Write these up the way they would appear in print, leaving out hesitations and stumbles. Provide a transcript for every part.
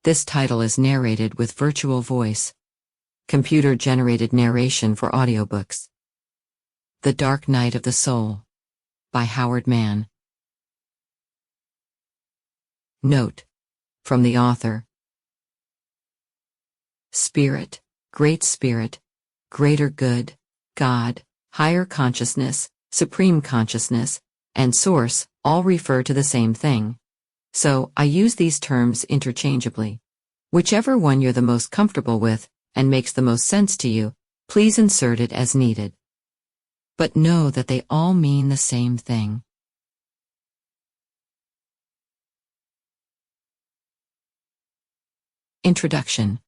This title is narrated with virtual voice. Computer-generated narration for audiobooks. The Dark Night of the Soul by Mann. Note from the author. Spirit, Great Spirit, Greater Good, God, Higher Consciousness, Supreme Consciousness, and Source all refer to the same thing. So, I use these terms interchangeably. Whichever one you're the most comfortable with, and makes the most sense to you, please insert it as needed. But know that they all mean the same thing. Introduction.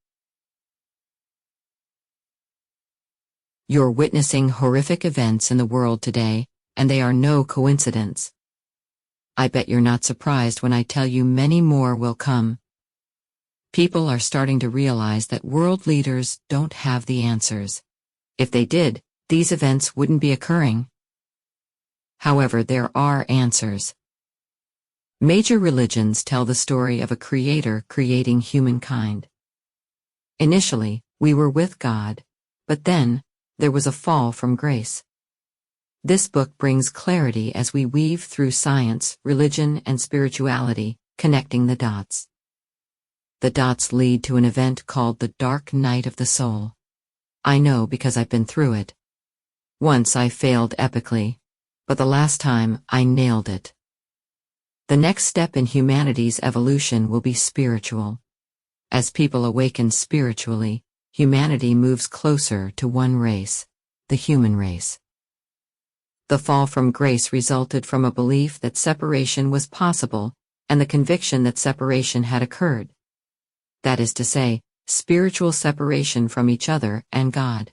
You're witnessing horrific events in the world today, and they are no coincidence. I bet you're not surprised when I tell you many more will come. People are starting to realize that world leaders don't have the answers. If they did, these events wouldn't be occurring. However, there are answers. Major religions tell the story of a creator creating humankind. Initially, we were with God, but then, there was a fall from grace. This book brings clarity as we weave through science, religion, and spirituality, connecting the dots. The dots lead to an event called the Dark Night of the Soul. I know because I've been through it. Once I failed epically, but the last time I nailed it. The next step in humanity's evolution will be spiritual. As people awaken spiritually, humanity moves closer to one race, the human race. The fall from grace resulted from a belief that separation was possible, and the conviction that separation had occurred. That is to say, spiritual separation from each other and God.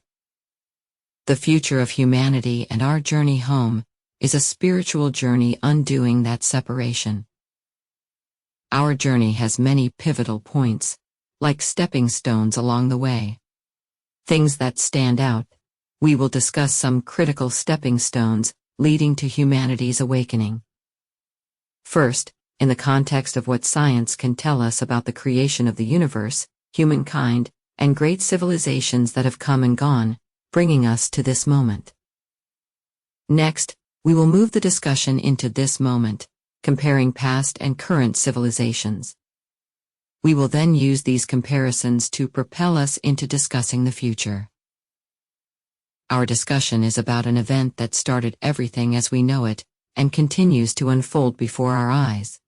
The future of humanity and our journey home is a spiritual journey undoing that separation. Our journey has many pivotal points, like stepping stones along the way. Things that stand out. We will discuss some critical stepping stones leading to humanity's awakening. First, in the context of what science can tell us about the creation of the universe, humankind, and great civilizations that have come and gone, bringing us to this moment. Next, we will move the discussion into this moment, comparing past and current civilizations. We will then use these comparisons to propel us into discussing the future. Our discussion is about an event that started everything as we know it, and continues to unfold before our eyes.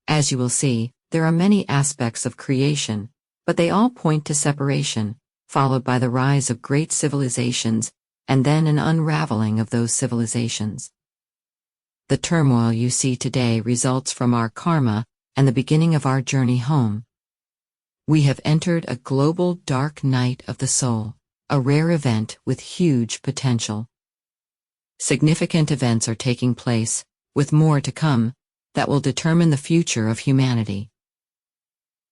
As you will see, there are many aspects of creation, but they all point to separation, followed by the rise of great civilizations, and then an unraveling of those civilizations. The turmoil you see today results from our karma, and the beginning of our journey home. We have entered a global dark night of the soul, a rare event with huge potential. Significant events are taking place, with more to come, that will determine the future of humanity.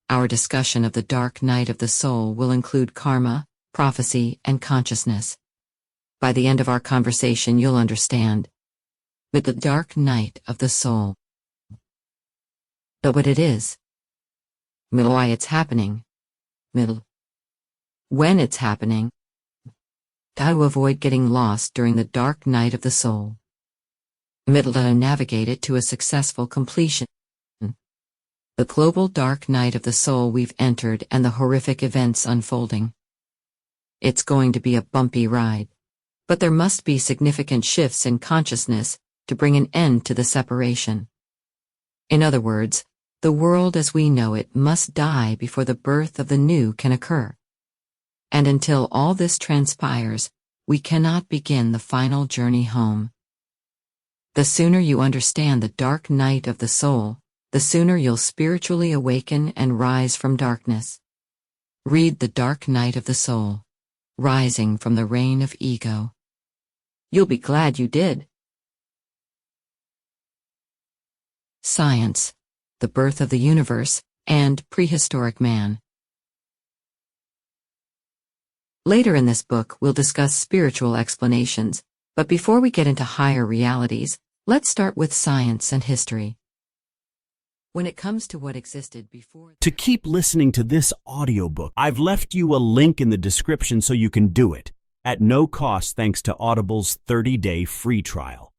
Our discussion of the dark night of the soul will include karma, prophecy, and consciousness. By the end of our conversation you'll understand. But the dark night of the soul. But what it is. Why it's happening. When it's happening. How to avoid getting lost during the dark night of the soul. To navigate it to a successful completion. The global dark night of the soul we've entered and the horrific events unfolding. It's going to be a bumpy ride. But there must be significant shifts in consciousness to bring an end to the separation. In other words, the world as we know it must die before the birth of the new can occur. And until all this transpires, we cannot begin the final journey home. The sooner you understand the dark night of the soul, the sooner you'll spiritually awaken and rise from darkness. Read The Dark Night of the Soul, Rising from the Reign of Ego. You'll be glad you did. Science, the Birth of the Universe, and Prehistoric Man. Later in this book we'll discuss spiritual explanations, but before we get into higher realities, let's start with science and history. When it comes to what existed before, To keep listening to this audiobook, I've left you a link in the description so you can do it, at no cost thanks to Audible's 30-day free trial.